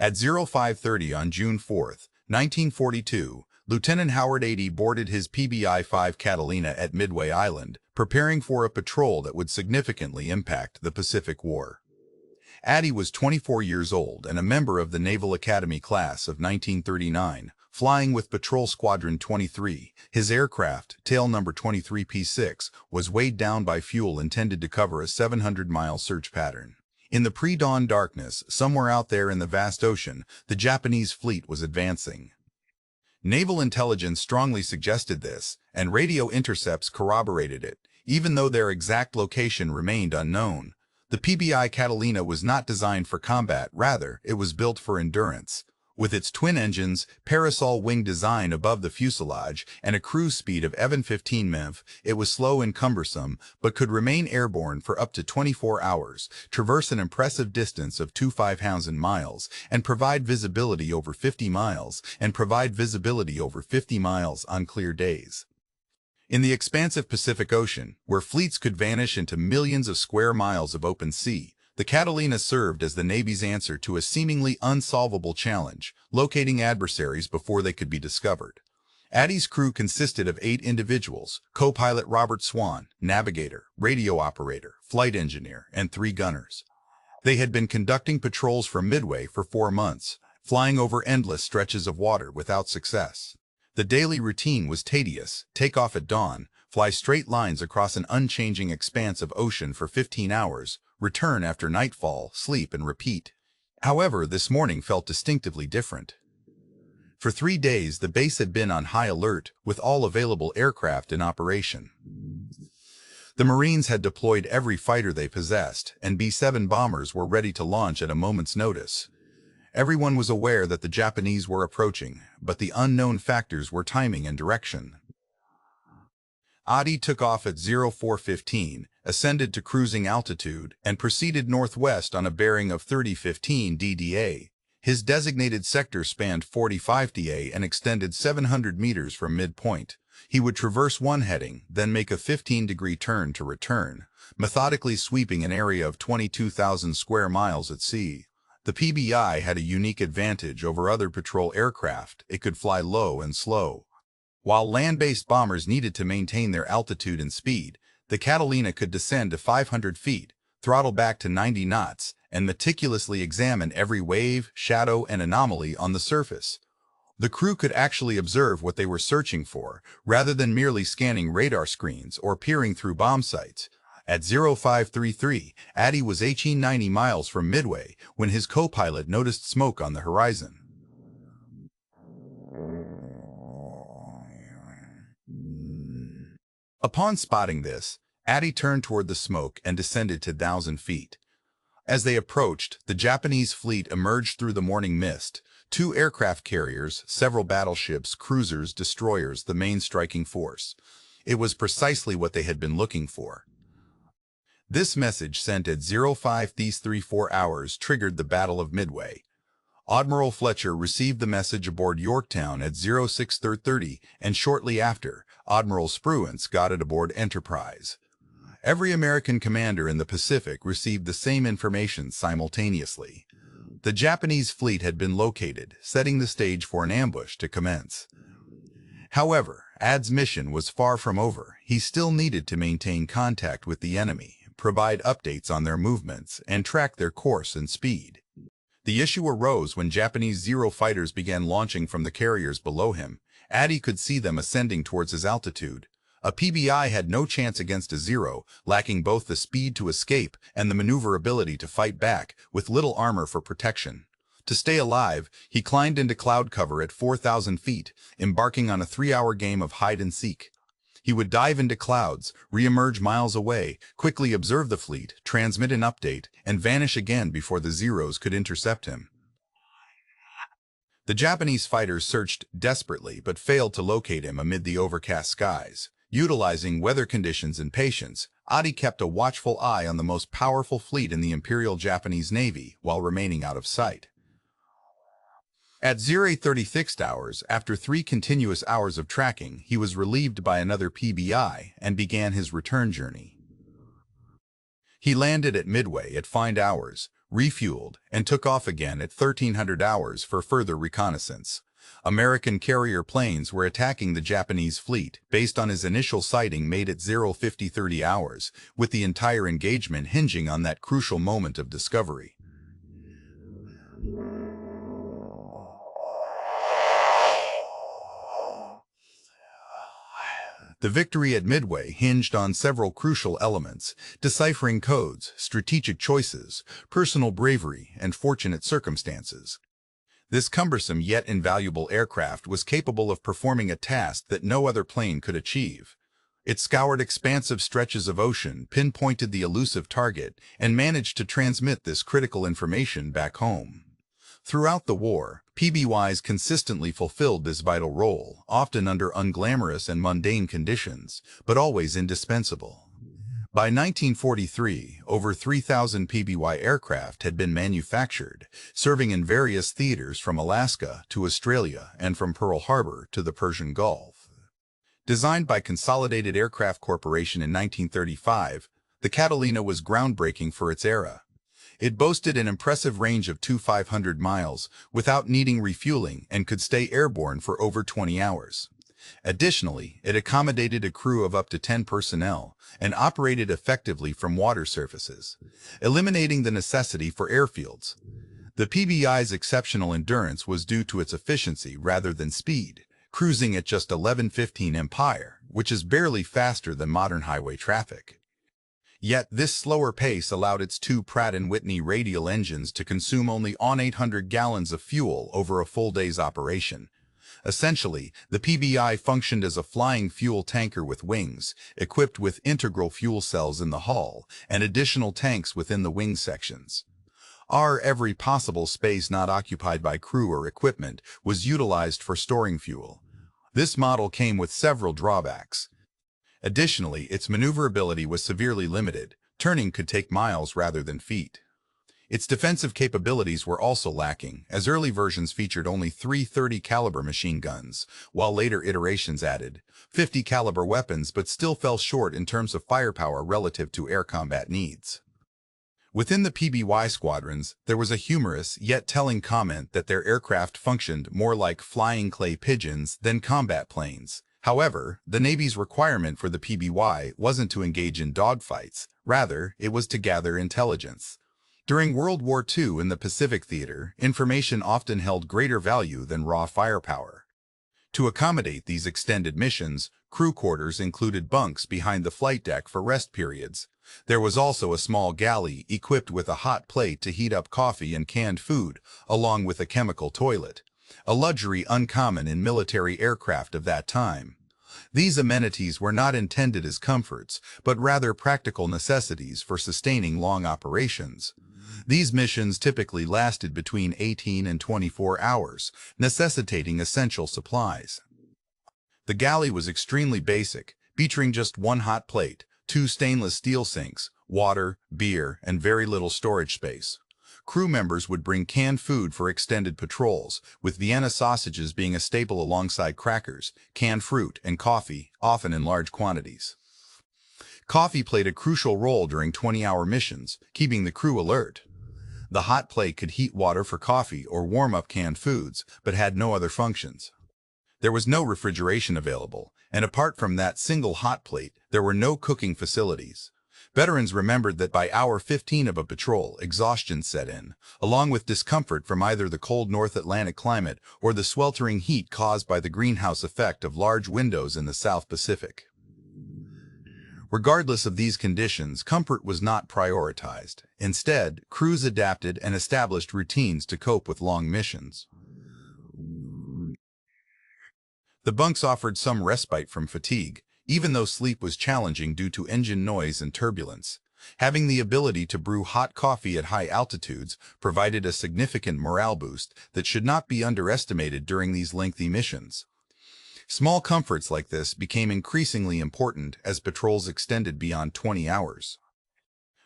At 0530 on June 4, 1942, Lieutenant Howard Addi boarded his PBY Catalina at Midway Island, preparing for a patrol that would significantly impact the Pacific War. Addi was 24 years old and a member of the Naval Academy class of 1939, flying with Patrol Squadron 23. His aircraft, tail number 23P6, was weighed down by fuel intended to cover a 700-mile search pattern. In the pre-dawn darkness, somewhere out there in the vast ocean, the Japanese fleet was advancing. Naval intelligence strongly suggested this, and radio intercepts corroborated it, even though their exact location remained unknown. The PBY Catalina was not designed for combat, rather, it was built for endurance. With its twin engines, parasol wing design above the fuselage, and a cruise speed of even 15 mph, it was slow and cumbersome, but could remain airborne for up to 24 hours, traverse an impressive distance of 2,500 miles, and provide visibility over 50 miles, on clear days. In the expansive Pacific Ocean, where fleets could vanish into millions of square miles of open sea, the Catalina served as the Navy's answer to a seemingly unsolvable challenge, locating adversaries before they could be discovered. Addi's crew consisted of 8 individuals: co-pilot Robert Swan, navigator, radio operator, flight engineer, and 3 gunners. They had been conducting patrols from Midway for 4 months, flying over endless stretches of water without success. The daily routine was tedious: take off at dawn, fly straight lines across an unchanging expanse of ocean for 15 hours, return after nightfall, sleep, and repeat. However, this morning felt distinctively different. For 3 days, the base had been on high alert, with all available aircraft in operation. The Marines had deployed every fighter they possessed, and B-7 bombers were ready to launch at a moment's notice. Everyone was aware that the Japanese were approaching, but the unknown factors were timing and direction. Addi took off at 0415, ascended to cruising altitude, and proceeded northwest on a bearing of 3015 DDA. His designated sector spanned 45 DA and extended 700 meters from midpoint. He would traverse one heading, then make a 15-degree turn to return, methodically sweeping an area of 22,000 square miles at sea. The PBI had a unique advantage over other patrol aircraft: it could fly low and slow. While land-based bombers needed to maintain their altitude and speed, the Catalina could descend to 500 feet, throttle back to 90 knots, and meticulously examine every wave, shadow, and anomaly on the surface. The crew could actually observe what they were searching for, rather than merely scanning radar screens or peering through bomb sites. At 0533, Addi was 1890 miles from Midway when his co-pilot noticed smoke on the horizon. Upon spotting this, Addi turned toward the smoke and descended to 1,000 feet. As they approached, the Japanese fleet emerged through the morning mist: 2 aircraft carriers, several battleships, cruisers, destroyers, the main striking force. It was precisely what they had been looking for. This message, sent at 0534 hours, triggered the Battle of Midway. Admiral Fletcher received the message aboard Yorktown at 0630, and shortly after, Admiral Spruance got it aboard Enterprise. Every American commander in the Pacific received the same information simultaneously. The Japanese fleet had been located, setting the stage for an ambush to commence. However, Addi's mission was far from over. He still needed to maintain contact with the enemy, provide updates on their movements, and track their course and speed. The issue arose when Japanese Zero fighters began launching from the carriers below him. Addi could see them ascending towards his altitude. A PBI had no chance against a Zero, lacking both the speed to escape and the maneuverability to fight back, with little armor for protection. To stay alive, he climbed into cloud cover at 4,000 feet, embarking on a 3-hour game of hide-and-seek. He would dive into clouds, re-emerge miles away, quickly observe the fleet, transmit an update, and vanish again before the Zeros could intercept him. The Japanese fighters searched desperately but failed to locate him amid the overcast skies. Utilizing weather conditions and patience, Addi kept a watchful eye on the most powerful fleet in the Imperial Japanese Navy while remaining out of sight. At 0836 hours, after 3 continuous hours of tracking, he was relieved by another PBI and began his return journey. He landed at Midway at fine hours, refueled, and took off again at 1300 hours for further reconnaissance. American carrier planes were attacking the Japanese fleet based on his initial sighting made at 0:50:30 hours, with the entire engagement hinging on that crucial moment of discovery. The victory at Midway hinged on several crucial elements: deciphering codes, strategic choices, personal bravery, and fortunate circumstances. This cumbersome yet invaluable aircraft was capable of performing a task that no other plane could achieve. It scoured expansive stretches of ocean, pinpointed the elusive target, and managed to transmit this critical information back home. Throughout the war, PBYs consistently fulfilled this vital role, often under unglamorous and mundane conditions, but always indispensable. By 1943, over 3,000 PBY aircraft had been manufactured, serving in various theaters from Alaska to Australia and from Pearl Harbor to the Persian Gulf. Designed by Consolidated Aircraft Corporation in 1935, the Catalina was groundbreaking for its era. It boasted an impressive range of 2,500 miles without needing refueling and could stay airborne for over 20 hours. Additionally, it accommodated a crew of up to 10 personnel and operated effectively from water surfaces, eliminating the necessity for airfields. The PBY's exceptional endurance was due to its efficiency rather than speed, cruising at just 11:15 Empire, which is barely faster than modern highway traffic. Yet this slower pace allowed its two Pratt & Whitney radial engines to consume only 800 gallons of fuel over a full day's operation. Essentially, the PBY functioned as a flying fuel tanker with wings, equipped with integral fuel cells in the hull and additional tanks within the wing sections. Every possible space not occupied by crew or equipment was utilized for storing fuel. This model came with several drawbacks. Additionally, its maneuverability was severely limited. Turning could take miles rather than feet. Its defensive capabilities were also lacking, as early versions featured only 330 caliber machine guns, while later iterations added 50 caliber weapons but still fell short in terms of firepower relative to air combat needs. Within the PBY squadrons, there was a humorous yet telling comment that their aircraft functioned more like flying clay pigeons than combat planes. However, the Navy's requirement for the PBY wasn't to engage in dogfights, rather, it was to gather intelligence. During World War II in the Pacific Theater, information often held greater value than raw firepower. To accommodate these extended missions, crew quarters included bunks behind the flight deck for rest periods. There was also a small galley equipped with a hot plate to heat up coffee and canned food, along with a chemical toilet, a luxury uncommon in military aircraft of that time. These amenities were not intended as comforts, but rather practical necessities for sustaining long operations. These missions typically lasted between 18 and 24 hours, necessitating essential supplies. The galley was extremely basic, featuring just one hot plate, two stainless steel sinks, water, beer, and very little storage space. Crew members would bring canned food for extended patrols, with Vienna sausages being a staple alongside crackers, canned fruit, and coffee, often in large quantities. Coffee played a crucial role during 20-hour missions, keeping the crew alert. The hot plate could heat water for coffee or warm up canned foods, but had no other functions. There was no refrigeration available, and apart from that single hot plate, there were no cooking facilities. Veterans remembered that by hour 15 of a patrol, exhaustion set in, along with discomfort from either the cold North Atlantic climate or the sweltering heat caused by the greenhouse effect of large windows in the South Pacific. Regardless of these conditions, comfort was not prioritized. Instead, crews adapted and established routines to cope with long missions. The bunks offered some respite from fatigue, even though sleep was challenging due to engine noise and turbulence. Having the ability to brew hot coffee at high altitudes provided a significant morale boost that should not be underestimated during these lengthy missions. Small comforts like this became increasingly important as patrols extended beyond 20 hours.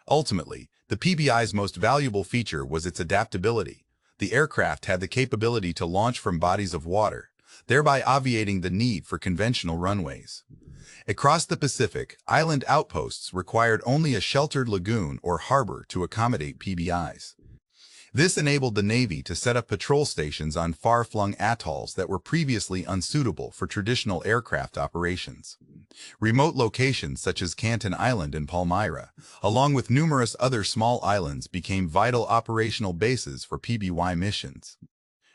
Ultimately, the PBI's most valuable feature was its adaptability. The aircraft had the capability to launch from bodies of water, thereby obviating the need for conventional runways. Across the Pacific, island outposts required only a sheltered lagoon or harbor to accommodate PBIs. This enabled the Navy to set up patrol stations on far-flung atolls that were previously unsuitable for traditional aircraft operations. Remote locations such as Canton Island and Palmyra, along with numerous other small islands, became vital operational bases for PBY missions.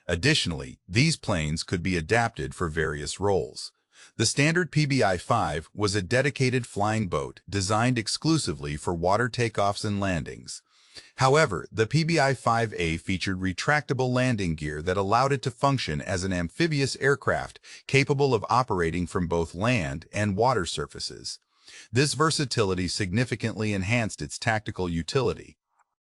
Additionally, these planes could be adapted for various roles. The standard PBY-5 was a dedicated flying boat designed exclusively for water takeoffs and landings. However, the PBY-5A featured retractable landing gear that allowed it to function as an amphibious aircraft capable of operating from both land and water surfaces. This versatility significantly enhanced its tactical utility.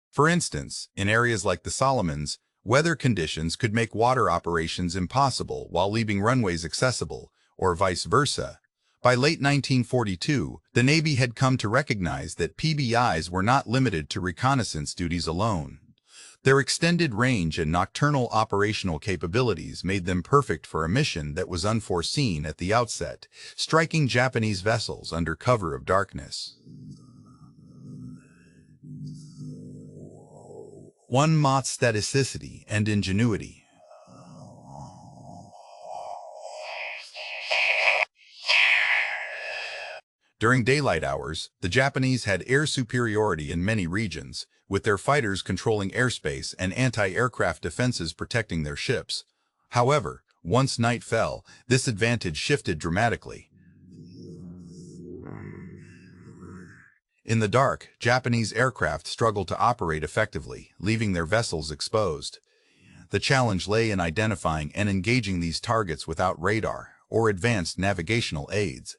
For instance, in areas like the Solomons, weather conditions could make water operations impossible while leaving runways accessible, or vice versa. By late 1942, the Navy had come to recognize that PBIs were not limited to reconnaissance duties alone. Their extended range and nocturnal operational capabilities made them perfect for a mission that was unforeseen at the outset, striking Japanese vessels under cover of darkness. 1. Mott's staticity and ingenuity. During daylight hours, the Japanese had air superiority in many regions, with their fighters controlling airspace and anti-aircraft defenses protecting their ships. However, once night fell, this advantage shifted dramatically. In the dark, Japanese aircraft struggled to operate effectively, leaving their vessels exposed. The challenge lay in identifying and engaging these targets without radar or advanced navigational aids.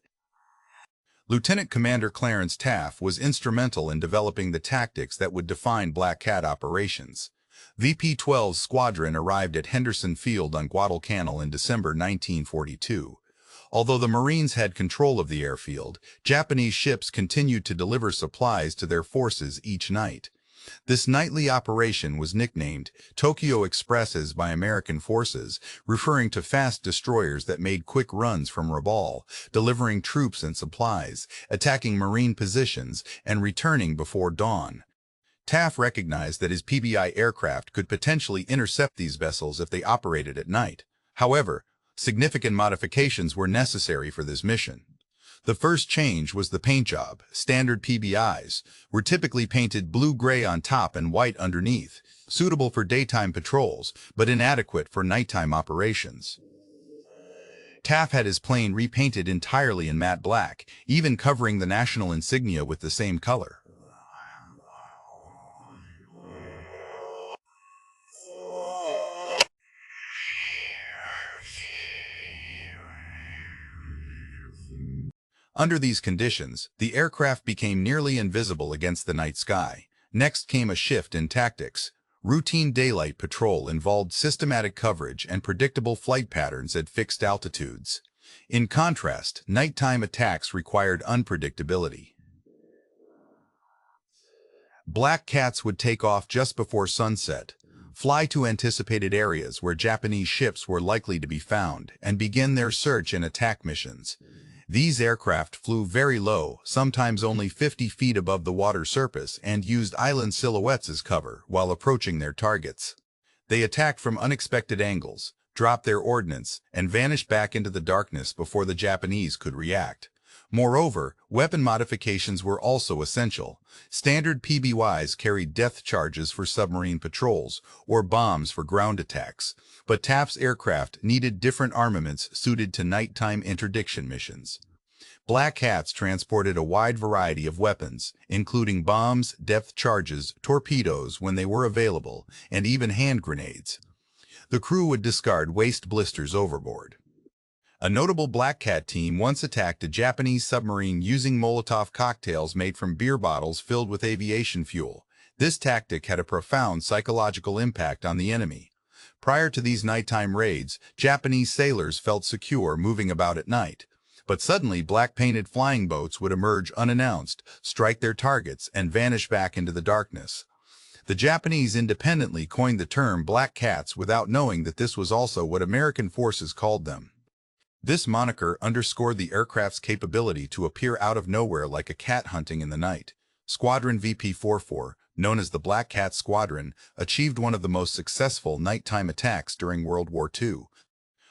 Lieutenant Commander Clarence Taff was instrumental in developing the tactics that would define Black Cat operations. VP-12's squadron arrived at Henderson Field on Guadalcanal in December 1942. Although the Marines had control of the airfield, Japanese ships continued to deliver supplies to their forces each night. This nightly operation was nicknamed Tokyo Expresses by American forces, referring to fast destroyers that made quick runs from Rabaul, delivering troops and supplies, attacking Marine positions, and returning before dawn. Taff recognized that his PBI aircraft could potentially intercept these vessels if they operated at night. However, significant modifications were necessary for this mission. The first change was the paint job. Standard PBIs were typically painted blue-gray on top and white underneath, suitable for daytime patrols, but inadequate for nighttime operations. Taff had his plane repainted entirely in matte black, even covering the national insignia with the same color. Under these conditions, the aircraft became nearly invisible against the night sky. Next came a shift in tactics. Routine daylight patrol involved systematic coverage and predictable flight patterns at fixed altitudes. In contrast, nighttime attacks required unpredictability. Black Cats would take off just before sunset, fly to anticipated areas where Japanese ships were likely to be found, and begin their search and attack missions. These aircraft flew very low, sometimes only 50 feet above the water surface, and used island silhouettes as cover while approaching their targets. They attacked from unexpected angles, dropped their ordnance, and vanished back into the darkness before the Japanese could react. Moreover, weapon modifications were also essential. Standard PBYs carried depth charges for submarine patrols or bombs for ground attacks, but Taft's aircraft needed different armaments suited to nighttime interdiction missions. Black Cats transported a wide variety of weapons, including bombs, depth charges, torpedoes when they were available, and even hand grenades. The crew would discard waste blisters overboard. A notable Black Cat team once attacked a Japanese submarine using Molotov cocktails made from beer bottles filled with aviation fuel. This tactic had a profound psychological impact on the enemy. Prior to these nighttime raids, Japanese sailors felt secure moving about at night. But suddenly, black-painted flying boats would emerge unannounced, strike their targets, and vanish back into the darkness. The Japanese independently coined the term Black Cats without knowing that this was also what American forces called them. This moniker underscored the aircraft's capability to appear out of nowhere like a cat hunting in the night. Squadron VP-44, known as the Black Cat Squadron, achieved one of the most successful nighttime attacks during World War II.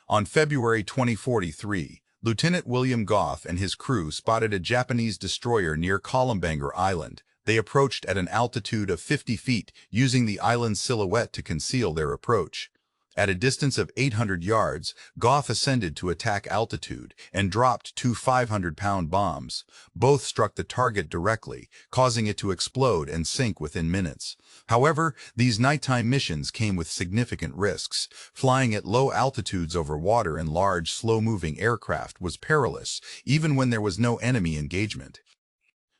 On February 2043, Lieutenant William Goff and his crew spotted a Japanese destroyer near Columbanger Island. They approached at an altitude of 50 feet, using the island's silhouette to conceal their approach. At a distance of 800 yards, Goff ascended to attack altitude and dropped two 500-pound bombs. Both struck the target directly, causing it to explode and sink within minutes. However, these nighttime missions came with significant risks. Flying at low altitudes over water in large, slow-moving aircraft was perilous, even when there was no enemy engagement.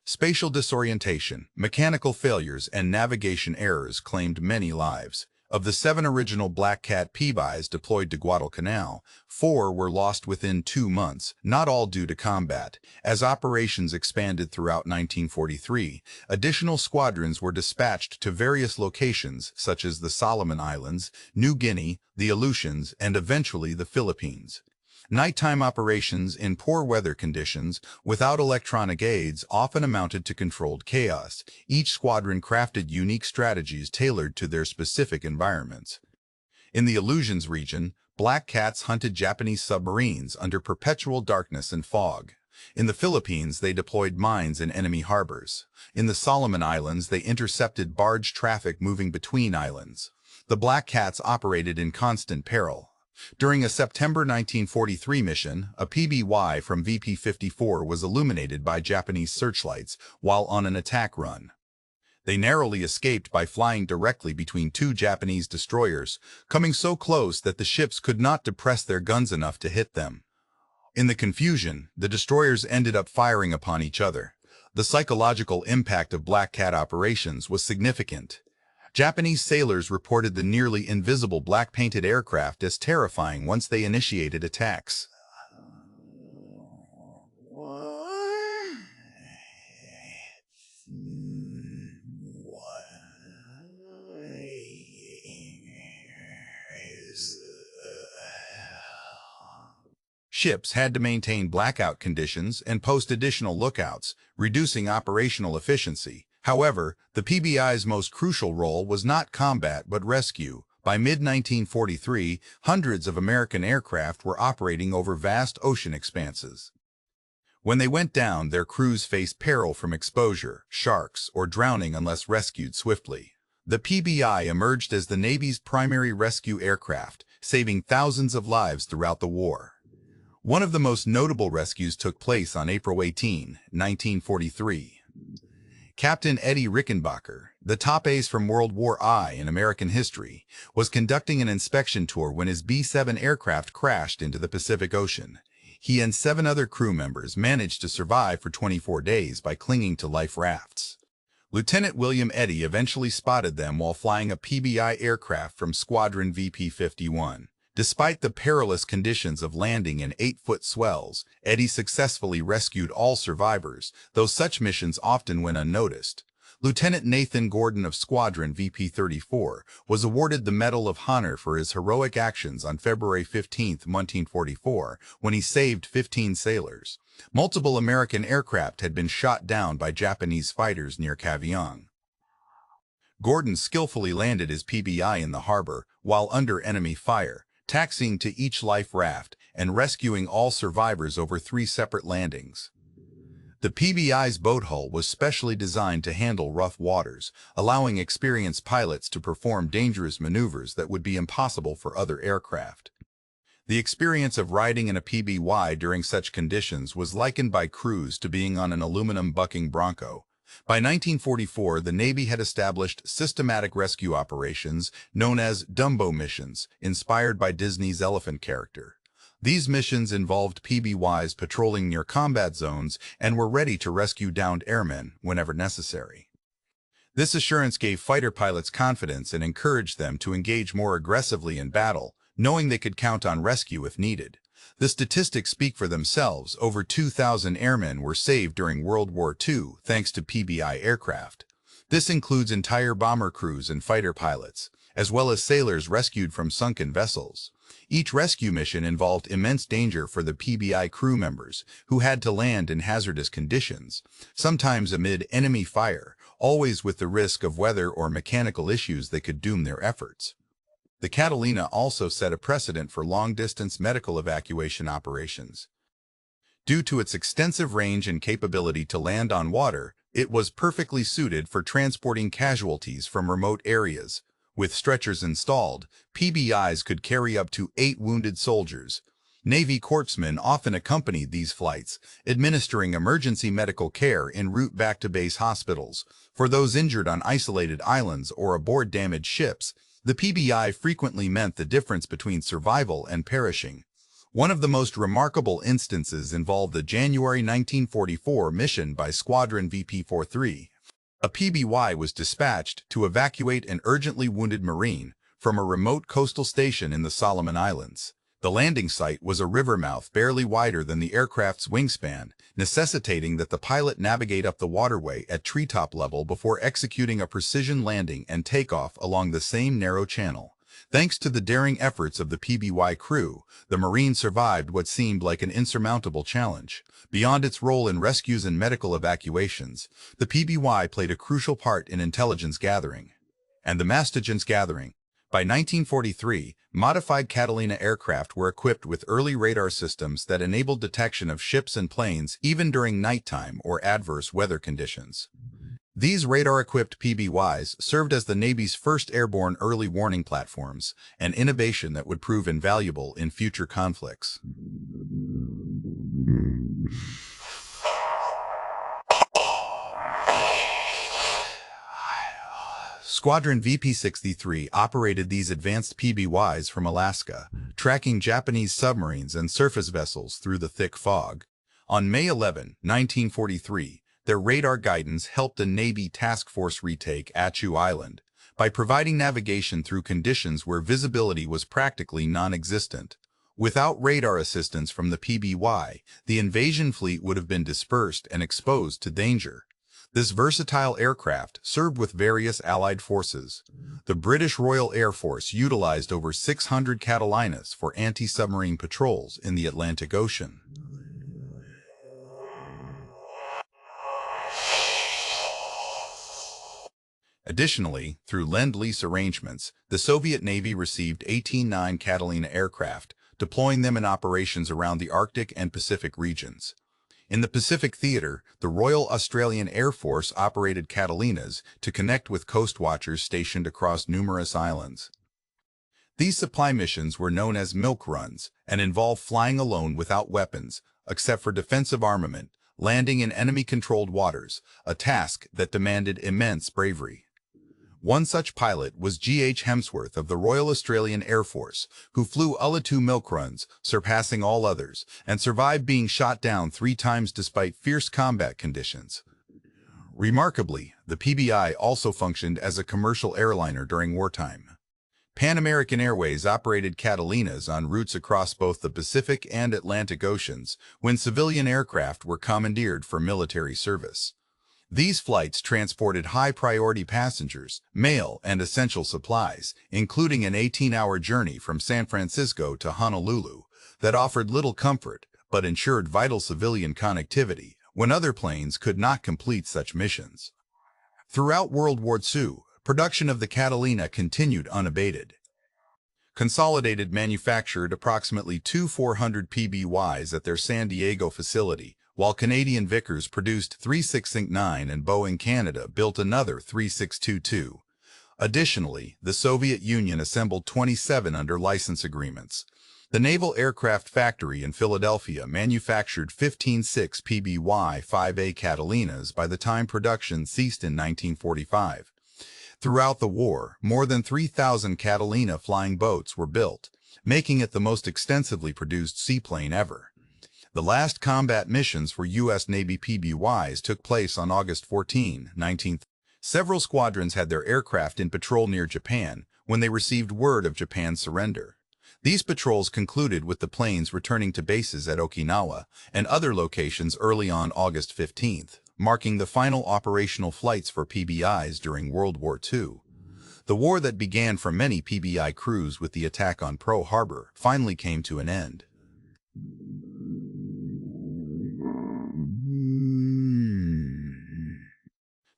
Spatial disorientation, mechanical failures, and navigation errors claimed many lives. Of the 7 original Black Cat PBYs deployed to Guadalcanal, 4 were lost within 2 months, not all due to combat. As operations expanded throughout 1943, additional squadrons were dispatched to various locations such as the Solomon Islands, New Guinea, the Aleutians, and eventually the Philippines. Nighttime operations in poor weather conditions, without electronic aids, often amounted to controlled chaos. Each squadron crafted unique strategies tailored to their specific environments. In the Aleutians region, Black Cats hunted Japanese submarines under perpetual darkness and fog. In the Philippines, they deployed mines in enemy harbors. In the Solomon Islands, they intercepted barge traffic moving between islands. The Black Cats operated in constant peril. During a September 1943 mission, a PBY from VP-54 was illuminated by Japanese searchlights while on an attack run. They narrowly escaped by flying directly between 2 Japanese destroyers, coming so close that the ships could not depress their guns enough to hit them. In the confusion, the destroyers ended up firing upon each other. The psychological impact of Black Cat operations was significant. Japanese sailors reported the nearly invisible black-painted aircraft as terrifying once they initiated attacks. Ships had to maintain blackout conditions and post additional lookouts, reducing operational efficiency. However, the PBI's most crucial role was not combat but rescue. By mid-1943, hundreds of American aircraft were operating over vast ocean expanses. When they went down, their crews faced peril from exposure, sharks, or drowning unless rescued swiftly. The PBI emerged as the Navy's primary rescue aircraft, saving thousands of lives throughout the war. One of the most notable rescues took place on April 18, 1943. Captain Eddie Rickenbacker, the top ace from World War I in American history, was conducting an inspection tour when his B-7 aircraft crashed into the Pacific Ocean. He and 7 other crew members managed to survive for 24 days by clinging to life rafts. Lieutenant William Addi eventually spotted them while flying a PBI aircraft from Squadron VP-51. Despite the perilous conditions of landing in 8-foot swells, Addi successfully rescued all survivors, though such missions often went unnoticed. Lieutenant Nathan Gordon of Squadron VP-34 was awarded the Medal of Honor for his heroic actions on February 15, 1944, when he saved 15 sailors. Multiple American aircraft had been shot down by Japanese fighters near Kaviong. Gordon skillfully landed his PBI in the harbor while under enemy fire, taxiing to each life raft and rescuing all survivors over 3 separate landings. The PBI's boat hull was specially designed to handle rough waters, allowing experienced pilots to perform dangerous maneuvers that would be impossible for other aircraft. The experience of riding in a PBY during such conditions was likened by crews to being on an aluminum bucking bronco. By 1944, the Navy had established systematic rescue operations known as Dumbo missions, inspired by Disney's elephant character. These missions involved PBYs patrolling near combat zones and were ready to rescue downed airmen whenever necessary. This assurance gave fighter pilots confidence and encouraged them to engage more aggressively in battle, knowing they could count on rescue if needed. The statistics speak for themselves. Over 2,000 airmen were saved during World War II thanks to PBI aircraft. This includes entire bomber crews and fighter pilots, as well as sailors rescued from sunken vessels. Each rescue mission involved immense danger for the PBI crew members, who had to land in hazardous conditions, sometimes amid enemy fire, always with the risk of weather or mechanical issues that could doom their efforts. The Catalina also set a precedent for long-distance medical evacuation operations. Due to its extensive range and capability to land on water, it was perfectly suited for transporting casualties from remote areas. With stretchers installed, PBIs could carry up to 8 wounded soldiers. Navy corpsmen often accompanied these flights, administering emergency medical care en route back to base hospitals. For those injured on isolated islands or aboard damaged ships, the PBI frequently meant the difference between survival and perishing. One of the most remarkable instances involved the January 1944 mission by Squadron VP-43. A PBY was dispatched to evacuate an urgently wounded Marine from a remote coastal station in the Solomon Islands. The landing site was a river mouth barely wider than the aircraft's wingspan, necessitating that the pilot navigate up the waterway at treetop level before executing a precision landing and takeoff along the same narrow channel. Thanks to the daring efforts of the PBY crew, the Marine survived what seemed like an insurmountable challenge. Beyond its role in rescues and medical evacuations, the PBY played a crucial part in intelligence gathering and the massagents gathering. By 1943, modified Catalina aircraft were equipped with early radar systems that enabled detection of ships and planes even during nighttime or adverse weather conditions. These radar-equipped PBYs served as the Navy's first airborne early warning platforms, an innovation that would prove invaluable in future conflicts. Squadron VP-63 operated these advanced PBYs from Alaska, tracking Japanese submarines and surface vessels through the thick fog. On May 11, 1943, their radar guidance helped a Navy task force retake Attu Island by providing navigation through conditions where visibility was practically non-existent. Without radar assistance from the PBY, the invasion fleet would have been dispersed and exposed to danger. This versatile aircraft served with various Allied forces. The British Royal Air Force utilized over 600 Catalinas for anti-submarine patrols in the Atlantic Ocean. Additionally, through Lend-Lease arrangements, the Soviet Navy received 18 Catalina aircraft, deploying them in operations around the Arctic and Pacific regions. In the Pacific theater, the Royal Australian Air Force operated Catalinas to connect with coast watchers stationed across numerous islands. These supply missions were known as milk runs and involved flying alone without weapons, except for defensive armament, landing in enemy-controlled waters, a task that demanded immense bravery. One such pilot was G.H. Hemsworth of the Royal Australian Air Force, who flew Ullatu milk runs, surpassing all others, and survived being shot down 3 times despite fierce combat conditions. Remarkably, the PBI also functioned as a commercial airliner during wartime. Pan American Airways operated Catalinas on routes across both the Pacific and Atlantic Oceans when civilian aircraft were commandeered for military service. These flights transported high-priority passengers, mail, and essential supplies, including an 18-hour journey from San Francisco to Honolulu that offered little comfort but ensured vital civilian connectivity when other planes could not complete such missions. Throughout World War II, production of the Catalina continued unabated. Consolidated manufactured approximately 400 PBYs at their San Diego facility, while Canadian Vickers produced 3609 and Boeing Canada built another 3622. Additionally, the Soviet Union assembled 27 under license agreements. The Naval Aircraft Factory in Philadelphia manufactured 15 6 PBY-5A Catalinas by the time production ceased in 1945. Throughout the war, more than 3,000 Catalina flying boats were built, making it the most extensively produced seaplane ever. The last combat missions for U.S. Navy PBYs took place on August 14, 1930. Several squadrons had their aircraft in patrol near Japan when they received word of Japan's surrender. These patrols concluded with the planes returning to bases at Okinawa and other locations early on August 15, marking the final operational flights for PBIs during World War II. The war that began for many PBI crews with the attack on Pearl Harbor finally came to an end.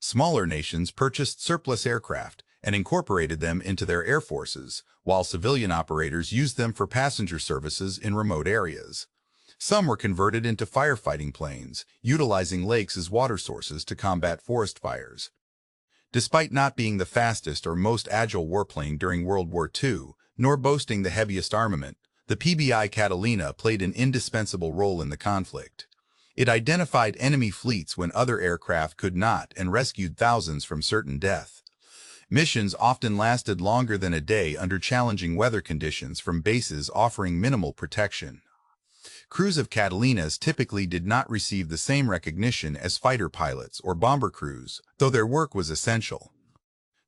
Smaller nations purchased surplus aircraft and incorporated them into their air forces, while civilian operators used them for passenger services in remote areas. Some were converted into firefighting planes, utilizing lakes as water sources to combat forest fires. Despite not being the fastest or most agile warplane during World War II, nor boasting the heaviest armament, the PBY Catalina played an indispensable role in the conflict. It identified enemy fleets when other aircraft could not and rescued thousands from certain death. Missions often lasted longer than a day under challenging weather conditions from bases offering minimal protection. Crews of Catalinas typically did not receive the same recognition as fighter pilots or bomber crews, though their work was essential.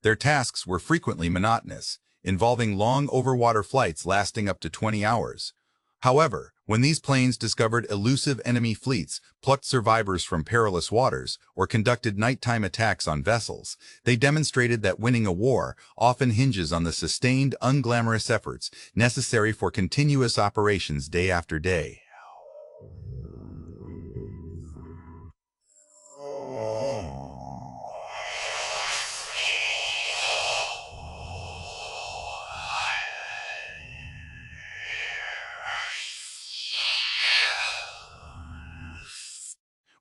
Their tasks were frequently monotonous, involving long overwater flights lasting up to 20 hours. However, when these planes discovered elusive enemy fleets, plucked survivors from perilous waters, or conducted nighttime attacks on vessels, they demonstrated that winning a war often hinges on the sustained, unglamorous efforts necessary for continuous operations day after day.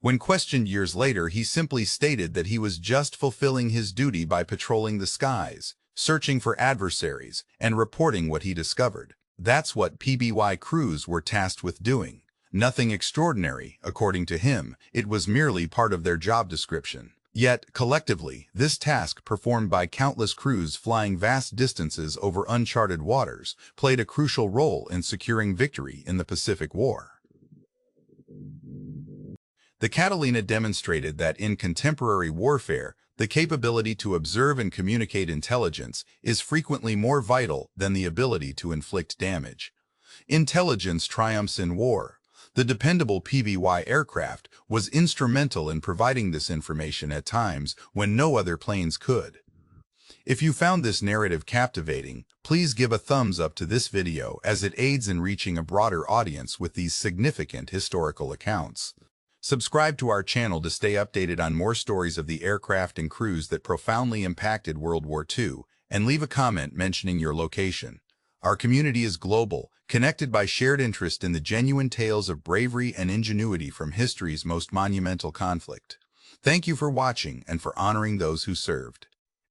When questioned years later, he simply stated that he was just fulfilling his duty by patrolling the skies, searching for adversaries, and reporting what he discovered. That's what PBY crews were tasked with doing. Nothing extraordinary, according to him. It was merely part of their job description. Yet, collectively, this task, performed by countless crews flying vast distances over uncharted waters, played a crucial role in securing victory in the Pacific War. The Catalina demonstrated that in contemporary warfare, the capability to observe and communicate intelligence is frequently more vital than the ability to inflict damage. Intelligence triumphs in war. The dependable PBY aircraft was instrumental in providing this information at times when no other planes could. If you found this narrative captivating, please give a thumbs up to this video as it aids in reaching a broader audience with these significant historical accounts. Subscribe to our channel to stay updated on more stories of the aircraft and crews that profoundly impacted World War II, and leave a comment mentioning your location. Our community is global, connected by shared interest in the genuine tales of bravery and ingenuity from history's most monumental conflict. Thank you for watching and for honoring those who served.